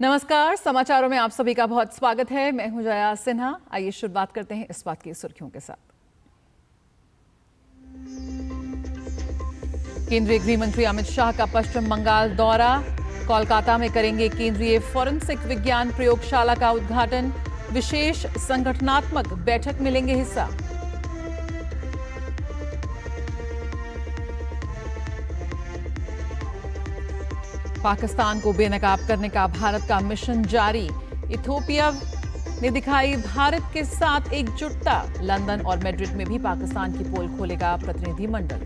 नमस्कार, समाचारों में आप सभी का बहुत स्वागत है। मैं हूं जया सिन्हा। आइए शुरुआत करते हैं इस बात की सुर्खियों के साथ। केंद्रीय गृह मंत्री अमित शाह का पश्चिम बंगाल दौरा। कोलकाता में करेंगे केंद्रीय फोरेंसिक विज्ञान प्रयोगशाला का उद्घाटन। विशेष संगठनात्मक बैठक में लेंगे हिस्सा। पाकिस्तान को बेनकाब करने का भारत का मिशन जारी। इथियोपिया ने दिखाई भारत के साथ एकजुटता। लंदन और मैड्रिड में भी पाकिस्तान की पोल खोलेगा प्रतिनिधिमंडल।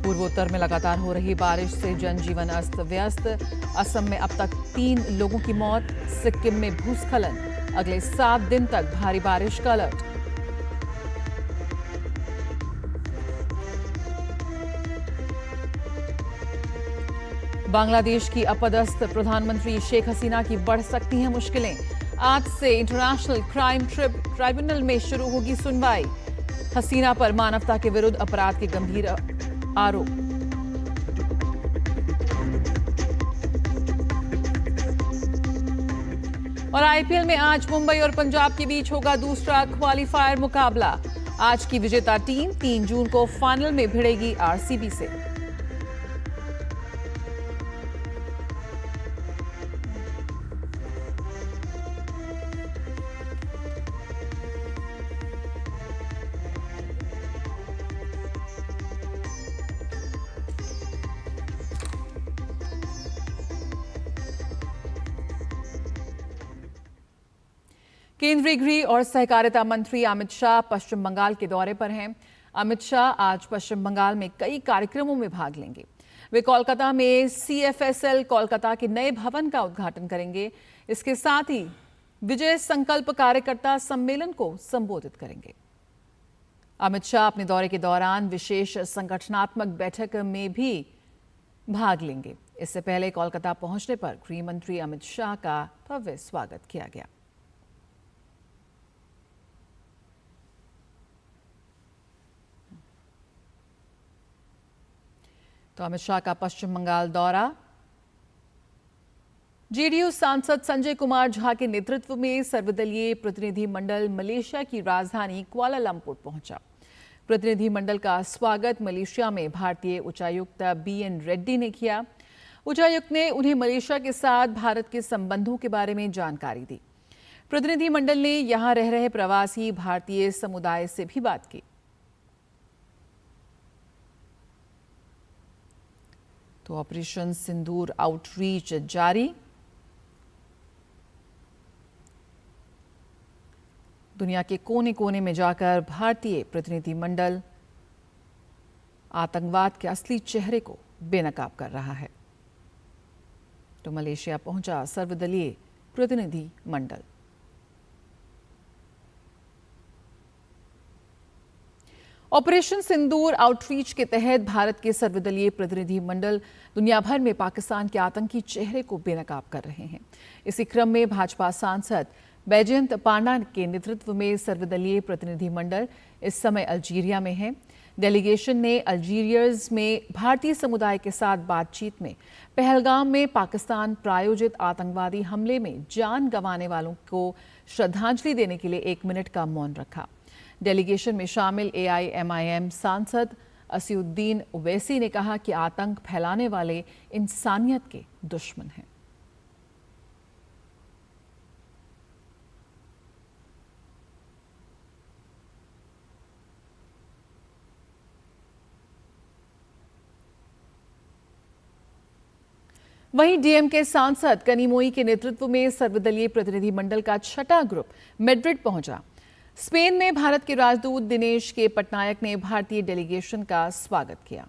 पूर्वोत्तर में लगातार हो रही बारिश से जनजीवन अस्त व्यस्त। असम में अब तक 3 लोगों की मौत। सिक्किम में भूस्खलन। अगले 7 दिन तक भारी बारिश का अलर्ट। बांग्लादेश की अपदस्थ प्रधानमंत्री शेख हसीना की बढ़ सकती हैं मुश्किलें। आज से इंटरनेशनल क्राइम ट्राइब्यूनल में शुरू होगी सुनवाई। हसीना पर मानवता के विरुद्ध अपराध के गंभीर आरोप। और आईपीएल में आज मुंबई और पंजाब के बीच होगा दूसरा क्वालिफायर मुकाबला। आज की विजेता टीम 3 जून को फाइनल में भिड़ेगी आरसीबी से। केंद्रीय गृह और सहकारिता मंत्री अमित शाह पश्चिम बंगाल के दौरे पर हैं। अमित शाह आज पश्चिम बंगाल में कई कार्यक्रमों में भाग लेंगे। वे कोलकाता में सीएफएसएल कोलकाता के नए भवन का उद्घाटन करेंगे। इसके साथ ही विजय संकल्प कार्यकर्ता सम्मेलन को संबोधित करेंगे। अमित शाह अपने दौरे के दौरान विशेष संगठनात्मक बैठक में भी भाग लेंगे। इससे पहले कोलकाता पहुंचने पर गृह मंत्री अमित शाह का भव्य स्वागत किया गया। तो अमित शाह का पश्चिम बंगाल दौरा। जेडीयू सांसद संजय कुमार झा के नेतृत्व में सर्वदलीय प्रतिनिधिमंडल मलेशिया की राजधानी कुआलालंपुर पहुंचा। प्रतिनिधिमंडल का स्वागत मलेशिया में भारतीय उच्चायुक्त बीएन रेड्डी ने किया। उच्चायुक्त ने उन्हें मलेशिया के साथ भारत के संबंधों के बारे में जानकारी दी। प्रतिनिधिमंडल ने यहां रह रहे प्रवासी भारतीय समुदाय से भी बात की। तो ऑपरेशन सिंदूर आउटरीच जारी। दुनिया के कोने कोने में जाकर भारतीय प्रतिनिधिमंडल आतंकवाद के असली चेहरे को बेनकाब कर रहा है। तो मलेशिया पहुंचा सर्वदलीय प्रतिनिधिमंडल। ऑपरेशन सिंदूर आउटरीच के तहत भारत के सर्वदलीय प्रतिनिधिमंडल दुनिया भर में पाकिस्तान के आतंकी चेहरे को बेनकाब कर रहे हैं। इसी क्रम में भाजपा सांसद बैजयंत पांडा के नेतृत्व में सर्वदलीय प्रतिनिधिमंडल इस समय अल्जीरिया में है। डेलीगेशन ने अल्जीरियर्स में भारतीय समुदाय के साथ बातचीत में पहलगाम में पाकिस्तान प्रायोजित आतंकवादी हमले में जान गंवाने वालों को श्रद्धांजलि देने के लिए 1 मिनट का मौन रखा। डेलीगेशन में शामिल एआईएमआईएम सांसद असीउद्दीन ओवैसी ने कहा कि आतंक फैलाने वाले इंसानियत के दुश्मन हैं। वहीं डीएमके सांसद कनिमोई के नेतृत्व में सर्वदलीय प्रतिनिधिमंडल का 6ठा ग्रुप मैड्रिड पहुंचा। स्पेन में भारत के राजदूत दिनेश के पटनायक ने भारतीय डेलीगेशन का स्वागत किया।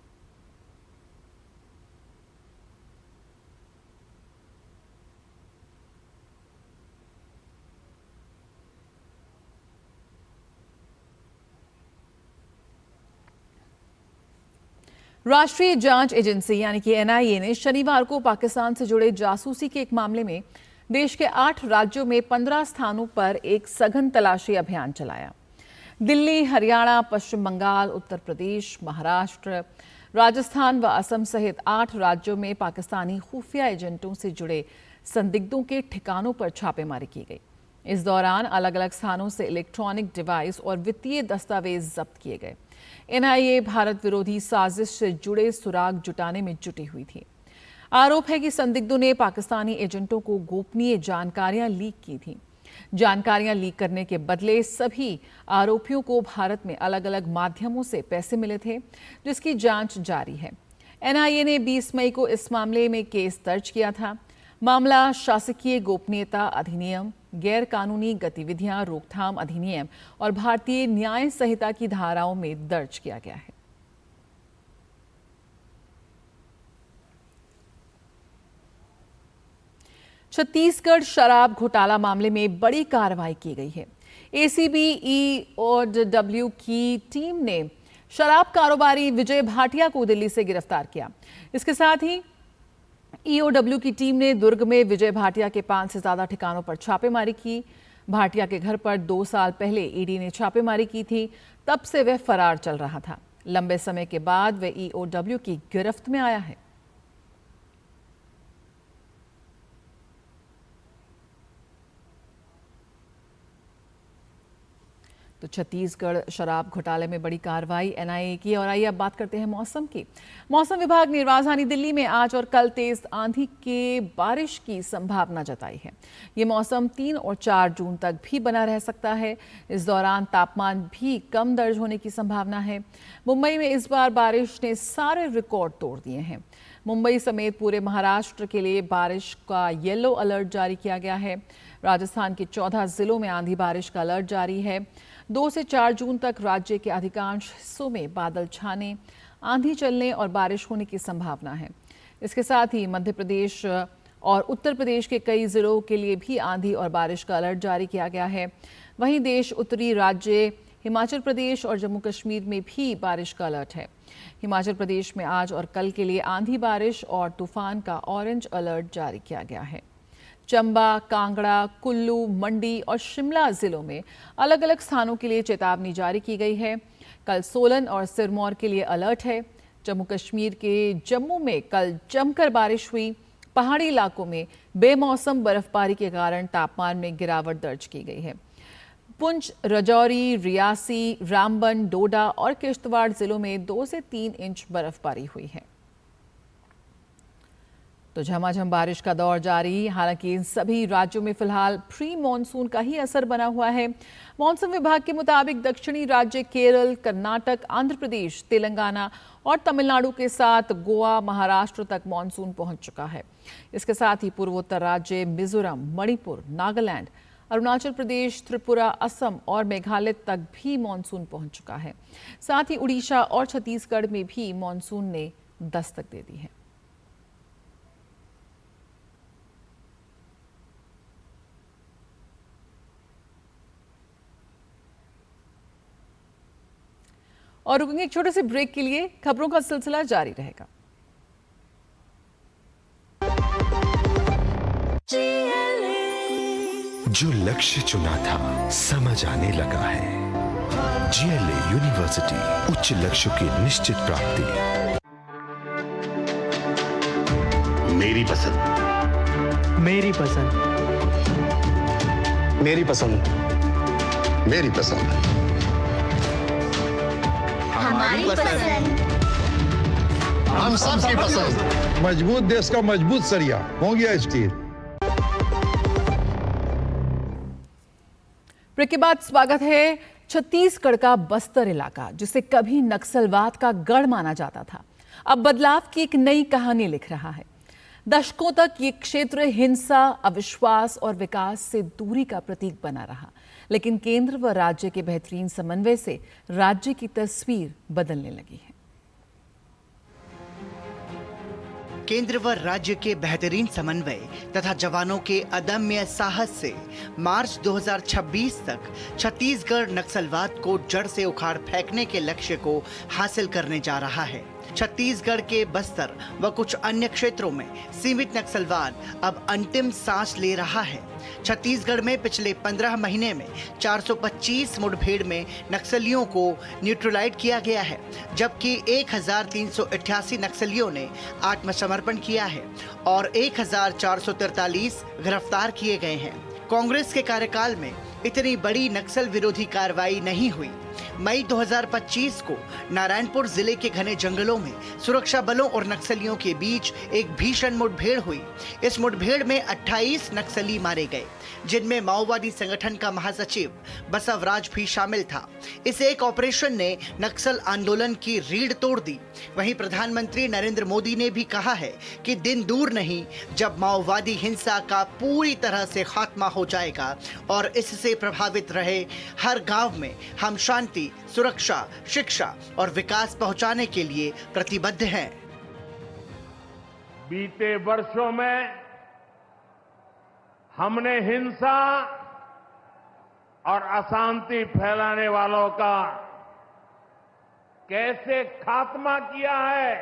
राष्ट्रीय जांच एजेंसी यानी कि एनआईए ने शनिवार को पाकिस्तान से जुड़े जासूसी के एक मामले में देश के 8 राज्यों में 15 स्थानों पर एक सघन तलाशी अभियान चलाया। दिल्ली, हरियाणा, पश्चिम बंगाल, उत्तर प्रदेश, महाराष्ट्र, राजस्थान व असम सहित 8 राज्यों में पाकिस्तानी खुफिया एजेंटों से जुड़े संदिग्धों के ठिकानों पर छापेमारी की गई। इस दौरान अलग अलग स्थानों से इलेक्ट्रॉनिक डिवाइस और वित्तीय दस्तावेज जब्त किए गए। एनआईए भारत विरोधी साजिश से जुड़े सुराग जुटाने में जुटी हुई थी। आरोप है कि संदिग्धों ने पाकिस्तानी एजेंटों को गोपनीय जानकारियां लीक की थी। जानकारियां लीक करने के बदले सभी आरोपियों को भारत में अलग अलग माध्यमों से पैसे मिले थे, जिसकी जांच जारी है। एनआईए ने 20 मई को इस मामले में केस दर्ज किया था। मामला शासकीय गोपनीयता अधिनियम, गैर कानूनी गतिविधियां रोकथाम अधिनियम और भारतीय न्याय संहिता की धाराओं में दर्ज किया गया है। छत्तीसगढ़ शराब घोटाला मामले में बड़ी कार्रवाई की गई है। एसीबी ईओडब्ल्यू की टीम ने शराब कारोबारी विजय भाटिया को दिल्ली से गिरफ्तार किया। इसके साथ ही ईओडब्ल्यू की टीम ने दुर्ग में विजय भाटिया के 5 से ज्यादा ठिकानों पर छापेमारी की। भाटिया के घर पर 2 साल पहले ईडी ने छापेमारी की थी। तब से वह फरार चल रहा था। लंबे समय के बाद वह ईओडब्ल्यू की गिरफ्त में आया है। तो छत्तीसगढ़ शराब घोटाले में बड़ी कार्रवाई एनआईए की। और आइए अब बात करते हैं मौसम की। मौसम विभाग ने राजधानी दिल्ली में आज और कल तेज आंधी के बारिश की संभावना जताई है। ये मौसम 3 और 4 जून तक भी बना रह सकता है। इस दौरान तापमान भी कम दर्ज होने की संभावना है। मुंबई में इस बार बारिश ने सारे रिकॉर्ड तोड़ दिए हैं। मुंबई समेत पूरे महाराष्ट्र के लिए बारिश का येलो अलर्ट जारी किया गया है। राजस्थान के 14 जिलों में आंधी बारिश का अलर्ट जारी है। 2 से 4 जून तक राज्य के अधिकांश हिस्सों में बादल छाने, आंधी चलने और बारिश होने की संभावना है। इसके साथ ही मध्य प्रदेश और उत्तर प्रदेश के कई जिलों के लिए भी आंधी और बारिश का अलर्ट जारी किया गया है। वहीं देश उत्तरी राज्य हिमाचल प्रदेश और जम्मू कश्मीर में भी बारिश का अलर्ट है। हिमाचल प्रदेश में आज और कल के लिए आंधी बारिश और तूफान का ऑरेंज अलर्ट जारी किया गया है। चंबा, कांगड़ा, कुल्लू, मंडी और शिमला जिलों में अलग अलग स्थानों के लिए चेतावनी जारी की गई है। कल सोलन और सिरमौर के लिए अलर्ट है। जम्मू कश्मीर के जम्मू में कल जमकर बारिश हुई। पहाड़ी इलाकों में बेमौसम बर्फबारी के कारण तापमान में गिरावट दर्ज की गई है। पुंछ, राजौरी, रियासी, रामबन, डोडा और किश्तवाड़ जिलों में 2 से 3 इंच बर्फबारी हुई है। तो झमाझम बारिश का दौर जारी। हालांकि इन सभी राज्यों में फिलहाल प्री मॉनसून का ही असर बना हुआ है। मौसम विभाग के मुताबिक दक्षिणी राज्य केरल, कर्नाटक, आंध्र प्रदेश, तेलंगाना और तमिलनाडु के साथ गोवा, महाराष्ट्र तक मॉनसून पहुंच चुका है। इसके साथ ही पूर्वोत्तर राज्य मिजोरम, मणिपुर, नागालैंड, अरुणाचल प्रदेश, त्रिपुरा, असम और मेघालय तक भी मॉनसून पहुंच चुका है। साथ ही उड़ीसा और छत्तीसगढ़ में भी मॉनसून ने दस्तक दे दी है। और रुकेंगे एक छोटे से ब्रेक के लिए। खबरों का सिलसिला जारी रहेगा। जो लक्ष्य चुना था समझ आने लगा है। जीएलए यूनिवर्सिटी, उच्च लक्ष्यों की निश्चित प्राप्ति। मेरी पसंद, मेरी पसंद, मेरी पसंद, मेरी पसंद, हमारी पसंद, हम सबकी पसंद। मजबूत देश का मजबूत सरिया हो गया स्टील। ब्रेक के बाद स्वागत है। छत्तीसगढ़ का बस्तर इलाका, जिसे कभी नक्सलवाद का गढ़ माना जाता था, अब बदलाव की एक नई कहानी लिख रहा है। दशकों तक ये क्षेत्र हिंसा, अविश्वास और विकास से दूरी का प्रतीक बना रहा, लेकिन केंद्र व राज्य के बेहतरीन समन्वय से राज्य की तस्वीर बदलने लगी है। केंद्र व राज्य के बेहतरीन समन्वय तथा जवानों के अदम्य साहस से मार्च 2026 तक छत्तीसगढ़ नक्सलवाद को जड़ से उखाड़ फेंकने के लक्ष्य को हासिल करने जा रहा है। छत्तीसगढ़ के बस्तर व कुछ अन्य क्षेत्रों में सीमित नक्सलवाद अब अंतिम सांस ले रहा है। छत्तीसगढ़ में पिछले 15 महीने में 425 मुठभेड़ में नक्सलियों को न्यूट्रलाइज किया गया है, जबकि 1388 नक्सलियों ने आत्मसमर्पण किया है और 1443 गिरफ्तार किए गए हैं। कांग्रेस के कार्यकाल में इतनी बड़ी नक्सल विरोधी कार्रवाई नहीं हुई। मई 2025 को नारायणपुर जिले के घने जंगलों में सुरक्षा बलों और नक्सलियों के बीच एक भीषण मुठभेड़ हुई। इस मुठभेड़ में 28 नक्सली मारे गए, जिनमें माओवादी संगठन का महासचिव बसवराज भी शामिल था। इस एक ऑपरेशन ने नक्सल आंदोलन की रीढ़ तोड़ दी। वहीं प्रधानमंत्री नरेंद्र मोदी ने भी कहा है कि दिन दूर नहीं जब माओवादी हिंसा का पूरी तरह से खात्मा हो जाएगा और इससे प्रभावित रहे हर गांव में हम शांति, सुरक्षा, शिक्षा और विकास पहुंचाने के लिए प्रतिबद्ध हैं। बीते वर्षों में हमने हिंसा और अशांति फैलाने वालों का कैसे खात्मा किया है,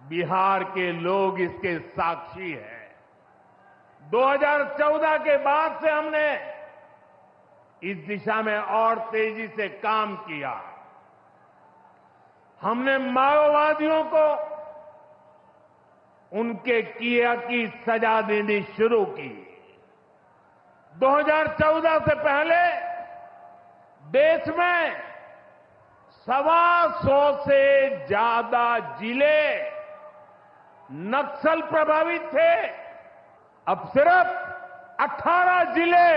बिहार के लोग इसके साक्षी हैं। 2014 के बाद से हमने इस दिशा में और तेजी से काम किया। हमने माओवादियों को उनके किया की सजा देनी शुरू की। 2014 से पहले देश में 125 से ज्यादा जिले नक्सल प्रभावित थे। अब सिर्फ 18 जिले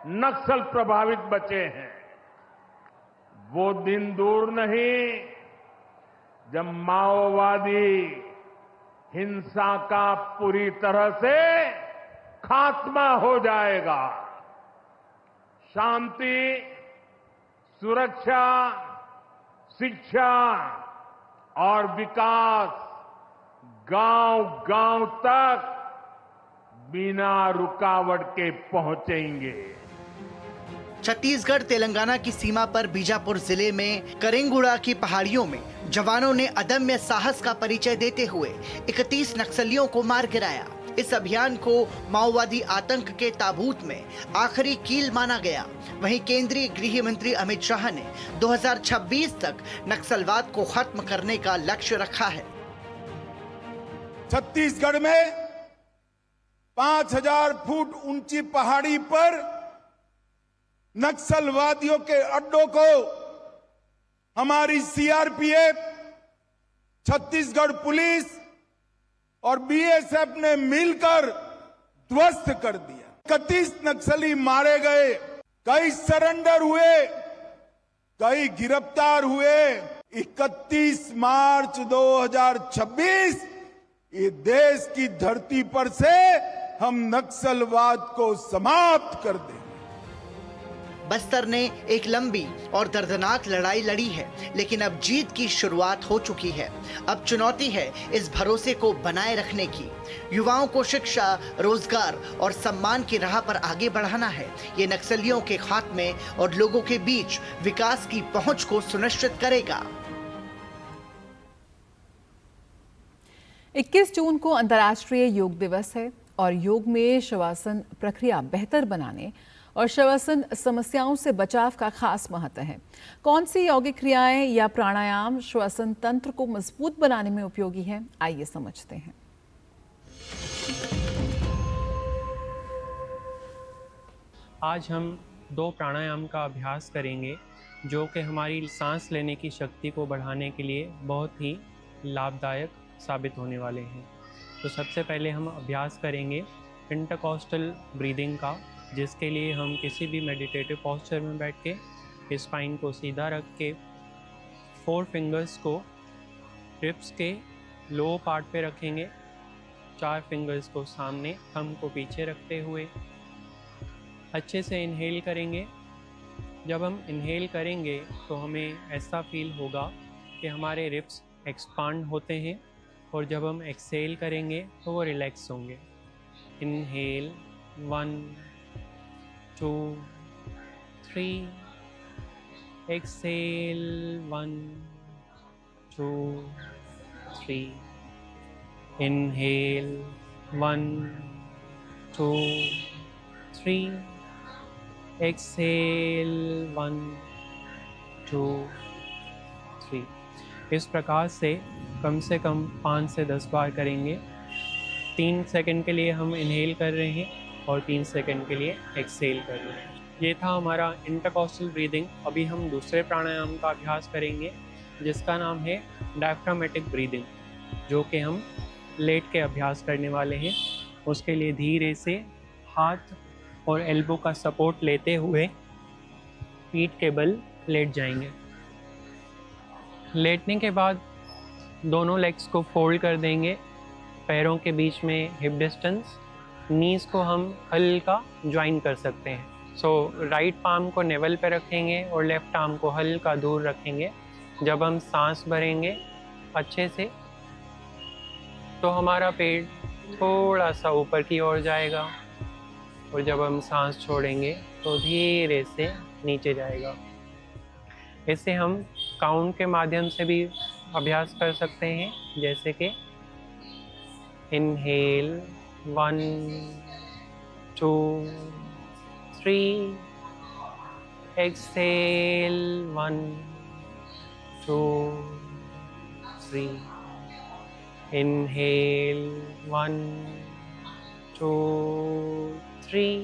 नक्सल प्रभावित बचे हैं। वो दिन दूर नहीं जब माओवादी हिंसा का पूरी तरह से खात्मा हो जाएगा। शांति, सुरक्षा, शिक्षा और विकास गांव-गांव तक बिना रुकावट के पहुंचेंगे। छत्तीसगढ़ तेलंगाना की सीमा पर बीजापुर जिले में करेंगुड़ा की पहाड़ियों में जवानों ने अदम्य साहस का परिचय देते हुए 31 नक्सलियों को मार गिराया। इस अभियान को माओवादी आतंक के ताबूत में आखिरी कील माना गया। वहीं केंद्रीय गृह मंत्री अमित शाह ने 2026 तक नक्सलवाद को खत्म करने का लक्ष्य रखा है। छत्तीसगढ़ में 5000 फुट ऊंची पहाड़ी पर नक्सलवादियों के अड्डों को हमारी सीआरपीएफ, छत्तीसगढ़ पुलिस और बीएसएफ ने मिलकर ध्वस्त कर दिया। 31 नक्सली मारे गए, कई सरेंडर हुए, कई गिरफ्तार हुए। 31 मार्च 2026 ये देश की धरती पर से हम नक्सलवाद को समाप्त कर देंगे। बस्तर ने एक लंबी और दर्दनाक लड़ाई लड़ी है, लेकिन अब जीत की शुरुआत हो चुकी है। अब चुनौती है इस भरोसे को बनाए रखने की। युवाओं को शिक्षा, रोजगार और सम्मान की राह पर आगे बढ़ाना है। ये नक्सलियों के खात्मे और लोगों के बीच विकास की पहुंच को सुनिश्चित करेगा। 21 जून को अंतर्राष्ट्रीय योग दिवस है और योग में शवासन प्रक्रिया बेहतर बनाने और शवासन समस्याओं से बचाव का खास महत्व है। कौन सी यौगिक क्रियाएं या प्राणायाम श्वसन तंत्र को मजबूत बनाने में उपयोगी है, आइए समझते हैं। आज हम 2 प्राणायाम का अभ्यास करेंगे जो कि हमारी सांस लेने की शक्ति को बढ़ाने के लिए बहुत ही लाभदायक साबित होने वाले हैं। तो सबसे पहले हम अभ्यास करेंगे इंटरकॉस्टल ब्रीदिंग का, जिसके लिए हम किसी भी मेडिटेटिव पोस्चर में बैठ के स्पाइन को सीधा रख के 4 फिंगर्स को रिब्स के लो पार्ट पे रखेंगे, 4 फिंगर्स को सामने, थंब को पीछे रखते हुए अच्छे से इनहेल करेंगे। जब हम इनहेल करेंगे तो हमें ऐसा फील होगा कि हमारे रिब्स एक्सपांड होते हैं और जब हम एक्सहेल करेंगे तो वो रिलैक्स होंगे। Inhale 1 2 3, exhale 1 2, 3. Inhale. 1, 2, 3. Exhale. 1, 2, 3. इस प्रकार से कम 5 से 10 बार करेंगे। 3 सेकंड के लिए हम इनहेल कर रहे हैं और 3 सेकंड के लिए एक्सहेल कर रहे हैं। ये था हमारा इंटरकॉस्टल ब्रीदिंग। अभी हम दूसरे प्राणायाम का अभ्यास करेंगे जिसका नाम है डायफ्रामेटिक ब्रीदिंग, जो कि हम लेट के अभ्यास करने वाले हैं। उसके लिए धीरे से हाथ और एल्बो का सपोर्ट लेते हुए पीठ के बल लेट जाएंगे। लेटने के बाद दोनों लेग्स को फोल्ड कर देंगे, पैरों के बीच में हिप डिस्टेंस, नीज़ को हम हल्का ज्वाइन कर सकते हैं। सो राइट पाम को नेवल पे रखेंगे और लेफ्ट आर्म को हल्का दूर रखेंगे। जब हम सांस भरेंगे अच्छे से तो हमारा पेट थोड़ा सा ऊपर की ओर जाएगा और जब हम सांस छोड़ेंगे तो धीरे से नीचे जाएगा। इससे हम काउंट के माध्यम से भी अभ्यास कर सकते हैं, जैसे कि इनहेल 1, 2, 3, एक्सहेल 1, 2, 3, इनहेल 1, 2, 3,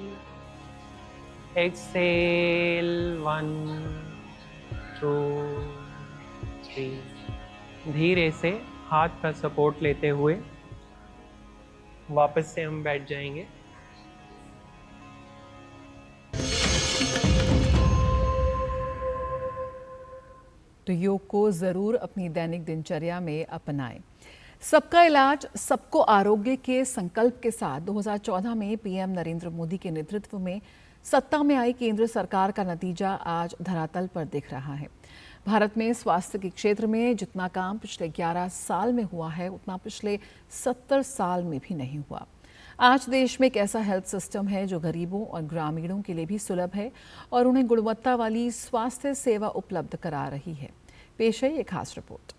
एक्सहेल 1, 2, 3। धीरे से हाथ का सपोर्ट लेते हुए वापस से हम बैठ जाएंगे। तो योग को जरूर अपनी दैनिक दिनचर्या में अपनाएं। सबका इलाज सबको आरोग्य के संकल्प के साथ 2014 में पीएम नरेंद्र मोदी के नेतृत्व में सत्ता में आई केंद्र सरकार का नतीजा आज धरातल पर दिख रहा है। भारत में स्वास्थ्य के क्षेत्र में जितना काम पिछले 11 साल में हुआ है उतना पिछले 70 साल में भी नहीं हुआ। आज देश में एक ऐसा हेल्थ सिस्टम है जो गरीबों और ग्रामीणों के लिए भी सुलभ है और उन्हें गुणवत्ता वाली स्वास्थ्य सेवा उपलब्ध करा रही है। पेश है ये खास रिपोर्ट।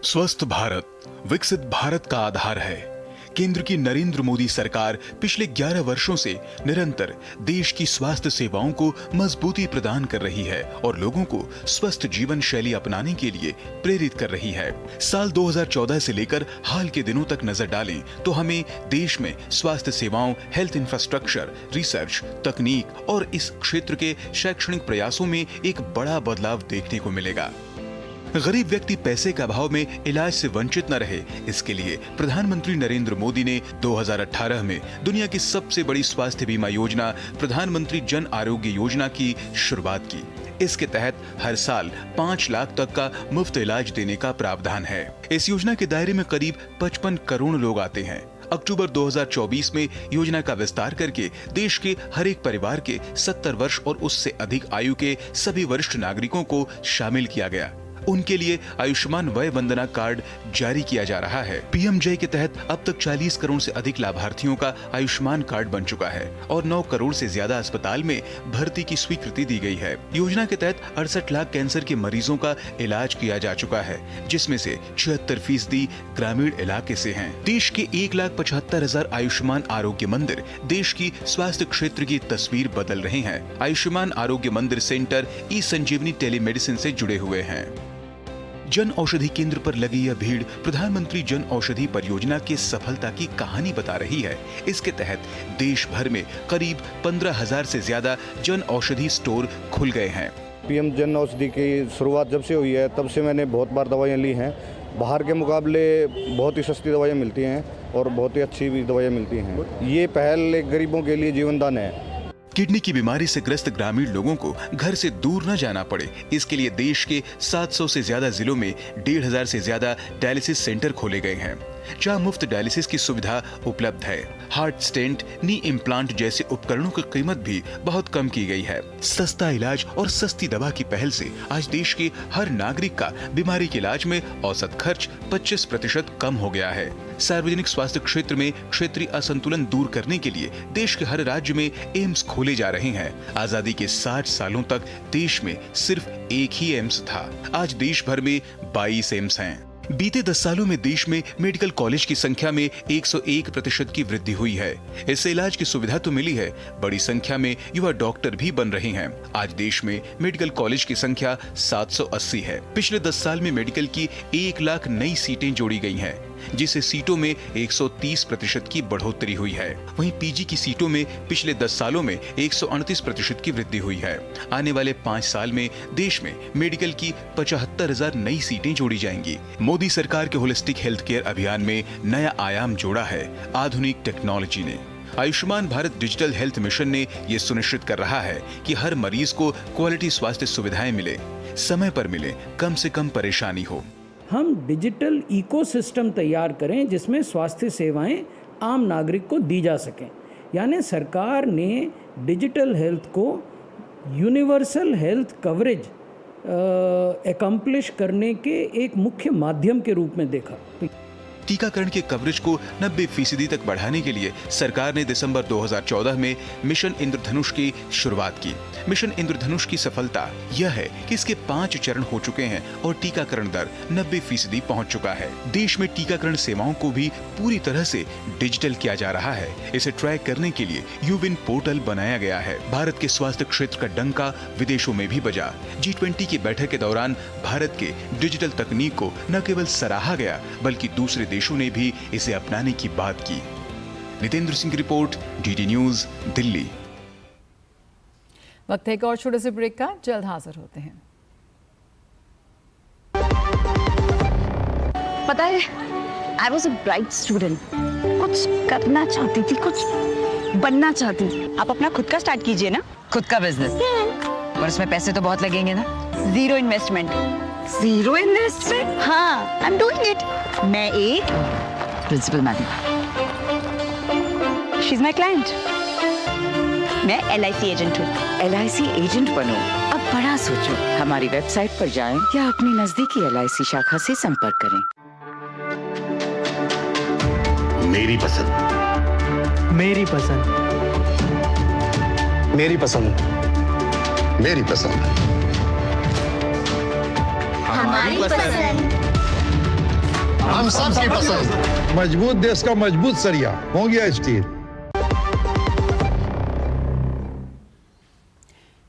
स्वस्थ भारत विकसित भारत का आधार है। केंद्र की नरेंद्र मोदी सरकार पिछले 11 वर्षों से निरंतर देश की स्वास्थ्य सेवाओं को मजबूती प्रदान कर रही है और लोगों को स्वस्थ जीवन शैली अपनाने के लिए प्रेरित कर रही है। साल 2014 से लेकर हाल के दिनों तक नजर डालें तो हमें देश में स्वास्थ्य सेवाओं, हेल्थ इंफ्रास्ट्रक्चर, रिसर्च, तकनीक और इस क्षेत्र के शैक्षणिक प्रयासों में एक बड़ा बदलाव देखने को मिलेगा। गरीब व्यक्ति पैसे के अभाव में इलाज से वंचित न रहे, इसके लिए प्रधानमंत्री नरेंद्र मोदी ने 2018 में दुनिया की सबसे बड़ी स्वास्थ्य बीमा योजना प्रधानमंत्री जन आरोग्य योजना की शुरुआत की। इसके तहत हर साल 5 लाख तक का मुफ्त इलाज देने का प्रावधान है। इस योजना के दायरे में करीब 55 करोड़ लोग आते हैं। अक्टूबर 2024 में योजना का विस्तार करके देश के हर एक परिवार के 70 वर्ष और उससे अधिक आयु के सभी वरिष्ठ नागरिकों को शामिल किया गया। उनके लिए आयुष्मान वय वंदना कार्ड जारी किया जा रहा है। पीएमजे के तहत अब तक 40 करोड़ से अधिक लाभार्थियों का आयुष्मान कार्ड बन चुका है और 9 करोड़ से ज्यादा अस्पताल में भर्ती की स्वीकृति दी गई है। योजना के तहत 68 लाख कैंसर के मरीजों का इलाज किया जा चुका है, जिसमें से 76% ग्रामीण इलाके से हैं। देश के 1,75,000 आयुष्मान आरोग्य मंदिर देश की स्वास्थ्य क्षेत्र की तस्वीर बदल रहे हैं। आयुष्मान आरोग्य मंदिर सेंटर ई संजीवनी टेलीमेडिसिन से जुड़े हुए हैं। जन औषधि केंद्र पर लगी यह भीड़ प्रधानमंत्री जन औषधि परियोजना की सफलता की कहानी बता रही है। इसके तहत देश भर में करीब 15,000 से ज्यादा जन औषधि स्टोर खुल गए हैं। पीएम जन औषधि की शुरुआत जब से हुई है तब से मैंने बहुत बार दवाइयाँ ली हैं। बाहर के मुकाबले बहुत ही सस्ती दवाइयाँ मिलती हैं और बहुत ही अच्छी भी दवाइयाँ मिलती हैं। ये पहल गरीबों के लिए जीवनदान है। किडनी की बीमारी से ग्रस्त ग्रामीण लोगों को घर से दूर न जाना पड़े, इसके लिए देश के 700 से ज्यादा जिलों में 1,500 से ज्यादा डायलिसिस सेंटर खोले गए हैं, जहां मुफ्त डायलिसिस की सुविधा उपलब्ध है। हार्ट स्टेंट, नी इम्प्लांट जैसे उपकरणों की कीमत भी बहुत कम की गई है। सस्ता इलाज और सस्ती दवा की पहल से आज देश के हर नागरिक का बीमारी के इलाज में औसत खर्च 25% कम हो गया है। सार्वजनिक स्वास्थ्य क्षेत्र में क्षेत्रीय असंतुलन दूर करने के लिए देश के हर राज्य में एम्स खोले जा रहे हैं। आजादी के 60 सालों तक देश में सिर्फ एक ही एम्स था, आज देश भर में 22 एम्स हैं। बीते 10 सालों में देश में मेडिकल कॉलेज की संख्या में 101% की वृद्धि हुई है। इससे इलाज की सुविधा तो मिली है, बड़ी संख्या में युवा डॉक्टर भी बन रहे हैं। आज देश में मेडिकल कॉलेज की संख्या 780 है। पिछले 10 साल में मेडिकल की 1 लाख नई सीटें जोड़ी गई हैं, जिससे सीटों में 130% की बढ़ोतरी हुई है। वहीं पीजी की सीटों में पिछले 10 सालों में 138% की वृद्धि हुई है। आने वाले 5 साल में देश में मेडिकल की 75,000 नई सीटें जोड़ी जाएंगी। मोदी सरकार के होलिस्टिक हेल्थ केयर अभियान में नया आयाम जोड़ा है आधुनिक टेक्नोलॉजी ने। Ayushman Bharat digital health mission ने ये सुनिश्चित कर रहा है कि हर मरीज को क्वालिटी स्वास्थ्य सुविधाएं मिले, समय पर मिले, कम से कम परेशानी हो। हम डिजिटल इकोसिस्टम तैयार करें जिसमें स्वास्थ्य सेवाएं आम नागरिक को दी जा सकें। यानी सरकार ने डिजिटल हेल्थ को यूनिवर्सल हेल्थ कवरेज एकम्प्लिश करने के एक मुख्य माध्यम के रूप में देखा। टीकाकरण के कवरेज को 90% तक बढ़ाने के लिए सरकार ने दिसंबर 2014 में मिशन इंद्रधनुष की शुरुआत की। मिशन इंद्रधनुष की सफलता यह है कि इसके 5 चरण हो चुके हैं और टीकाकरण दर 90% पहुंच चुका है। देश में टीकाकरण सेवाओं को भी पूरी तरह से डिजिटल किया जा रहा है। इसे ट्रैक करने के लिए यूविन पोर्टल बनाया गया है। भारत के स्वास्थ्य क्षेत्र का डंका विदेशों में भी बजा। G20 की बैठक के दौरान भारत के डिजिटल तकनीक को न केवल सराहा गया बल्कि दूसरे देशों ने भी इसे अपनाने की बात की। नितेंद्र सिंह की रिपोर्ट, DD न्यूज, दिल्ली। वक्त है एक और छोटे से ब्रेक का, जल्द हाजिर होते हैं। पता है, I was a bright student. कुछ करना चाहती थी, कुछ बनना चाहती थी। आप अपना खुद का स्टार्ट कीजिए ना, खुद का बिजनेस। और उसमें पैसे तो बहुत लगेंगे ना। Zero investment. Zero investment? हाँ, आई एम डूइंग इट। मैं एक principal madam, she is my client. मैं LIC एजेंट हूँ। LIC एजेंट बनो, अब बड़ा सोचो। हमारी वेबसाइट पर जाएं या अपनी नजदीकी LIC शाखा से संपर्क करें। मेरी पसंद। मेरी पसंद। मेरी पसंद। मेरी पसंद। हमारी पसंद। हम सबकी पसंद। मजबूत देश का मजबूत सरिया हो गया स्टील।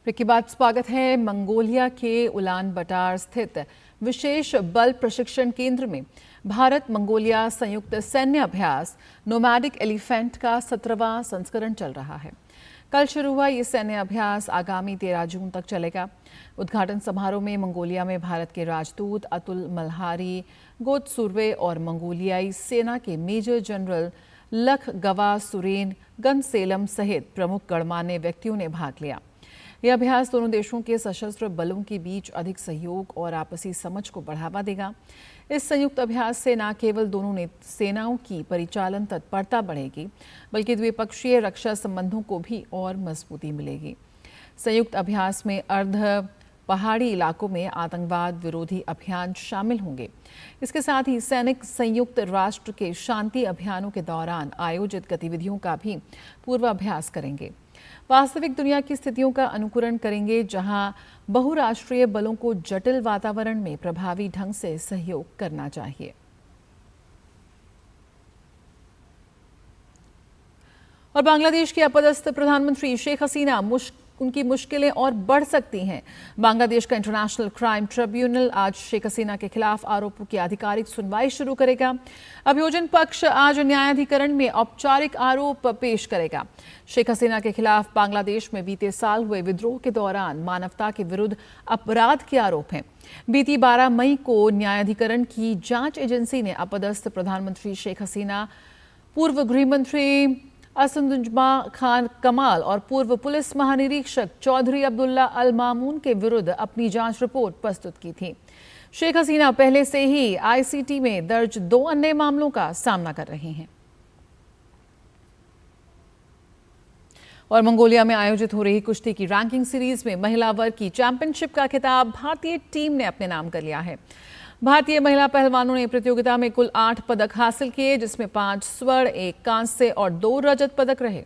के बाद स्वागत है। मंगोलिया के उलान बटार स्थित विशेष बल प्रशिक्षण केंद्र में भारत मंगोलिया संयुक्त सैन्य अभ्यास नोमैडिक एलिफेंट का 17वां संस्करण चल रहा है। कल शुरू हुआ ये सैन्य अभ्यास आगामी 13 जून तक चलेगा। उद्घाटन समारोह में मंगोलिया में भारत के राजदूत अतुल मल्हारी, गोत्सुर्वे और मंगोलियाई सेना के मेजर जनरल लख गवा सुरेन गनसेलम सहित प्रमुख गणमान्य व्यक्तियों ने भाग लिया। यह अभ्यास दोनों देशों के सशस्त्र बलों के बीच अधिक सहयोग और आपसी समझ को बढ़ावा देगा। इस संयुक्त अभ्यास से न केवल दोनों सेनाओं की परिचालन तत्परता बढ़ेगी बल्कि द्विपक्षीय रक्षा संबंधों को भी और मजबूती मिलेगी। संयुक्त अभ्यास में अर्ध पहाड़ी इलाकों में आतंकवाद विरोधी अभियान शामिल होंगे। इसके साथ ही सैनिक संयुक्त राष्ट्र के शांति अभियानों के दौरान आयोजित गतिविधियों का भी पूर्वाभ्यास करेंगे। वास्तविक दुनिया की स्थितियों का अनुकरण करेंगे जहां बहुराष्ट्रीय बलों को जटिल वातावरण में प्रभावी ढंग से सहयोग करना चाहिए। और बांग्लादेश की अपदस्थ प्रधानमंत्री शेख हसीना उनकी मुश्किलें और बढ़ सकती हैं। बांग्लादेश का इंटरनेशनल क्राइम ट्रिब्यूनल आज शेख हसीना के खिलाफ आरोपों की आधिकारिक सुनवाई शुरू करेगा। अभियोजन पक्ष आज न्यायाधिकरण में औपचारिक आरोप पेश करेगा। शेख हसीना के खिलाफ बांग्लादेश में बीते साल हुए विद्रोह के दौरान मानवता के विरुद्ध अपराध के आरोप हैं। बीती 12 मई को न्यायाधिकरण की जांच एजेंसी ने अपदस्थ प्रधानमंत्री शेख हसीना, पूर्व गृहमंत्री असदुज्मा खान कमाल और पूर्व पुलिस महानिरीक्षक चौधरी अब्दुल्ला अल मामून के विरुद्ध अपनी जांच रिपोर्ट प्रस्तुत की थी। शेख हसीना पहले से ही ICT में दर्ज 2 अन्य मामलों का सामना कर रहे हैं। और मंगोलिया में आयोजित हो रही कुश्ती की रैंकिंग सीरीज में महिला वर्ग की चैंपियनशिप का खिताब भारतीय टीम ने अपने नाम कर लिया है। भारतीय महिला पहलवानों ने प्रतियोगिता में कुल 8 पदक हासिल किए, जिसमें 5 स्वर्ण, 1 कांस्य और 2 रजत पदक रहे।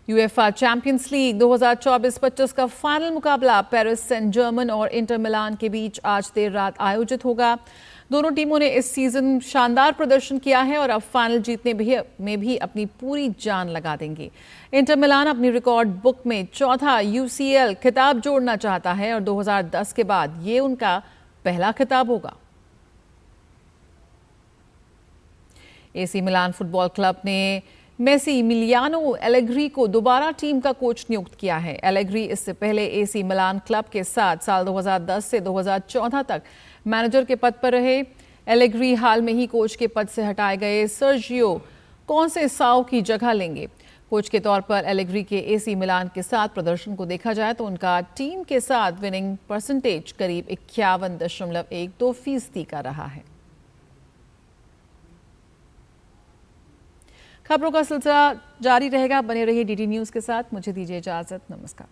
यूएफए चैंपियंस लीग 2024-25 का फाइनल मुकाबला पेरिस सेंट जर्मन और इंटर मिलान के बीच आज देर रात आयोजित होगा। दोनों टीमों ने इस सीजन शानदार प्रदर्शन किया है और अब फाइनल जीतने में भी अपनी पूरी जान लगा देंगे। इंटर मिलान अपनी रिकॉर्ड बुक में चौथा यूसीएल खिताब जोड़ना चाहता है और 2010 के बाद ये उनका पहला खिताब होगा। एसी मिलान फुटबॉल क्लब ने मैसिमिलियानो एलेग्री को दोबारा टीम का कोच नियुक्त किया है। एलेग्री इससे पहले एसी मिलान क्लब के साथ साल 2010 से 2014 तक मैनेजर के पद पर रहे। एलेग्री हाल में ही कोच के पद से हटाए गए सर्जियो कॉन्सेसाओ की जगह लेंगे। कोच के तौर पर एलेग्री के एसी मिलान के साथ प्रदर्शन को देखा जाए तो उनका टीम के साथ विनिंग परसेंटेज करीब 51.12% का रहा है। खबरों का सिलसिला जारी रहेगा, बने रहिए डीडी न्यूज के साथ। मुझे दीजिए इजाजत, नमस्कार।